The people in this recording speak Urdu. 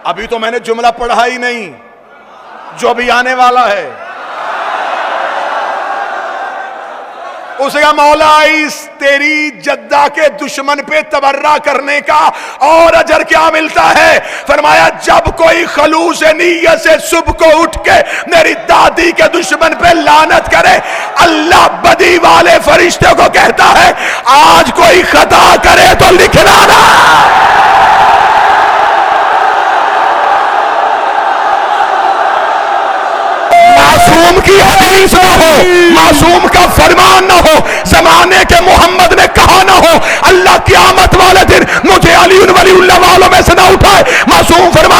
ابھی تو میں نے جملہ پڑھا ہی نہیں جو بھی آنے والا ہے. اسے کہا مولا اس تیری جدہ کے دشمن پہ تبرہ کرنے کا اور اجر کیا ملتا ہے؟ فرمایا جب کوئی خلوص نیت سے صبح کو اٹھ کے میری دادی کے دشمن پہ لعنت کرے، اللہ بدی والے فرشتے کو کہتا ہے آج کوئی خطا کرے تو لکھنا نا. معصوم کی حدیث نہ ہو، معصوم کا فرمان نہ ہو، زمانے کے محمد نے کہا نہ ہو اللہ قیامت والے دن مجھے علی ولی اللہ والوں میں سے نہ اٹھائے. معصوم فرمان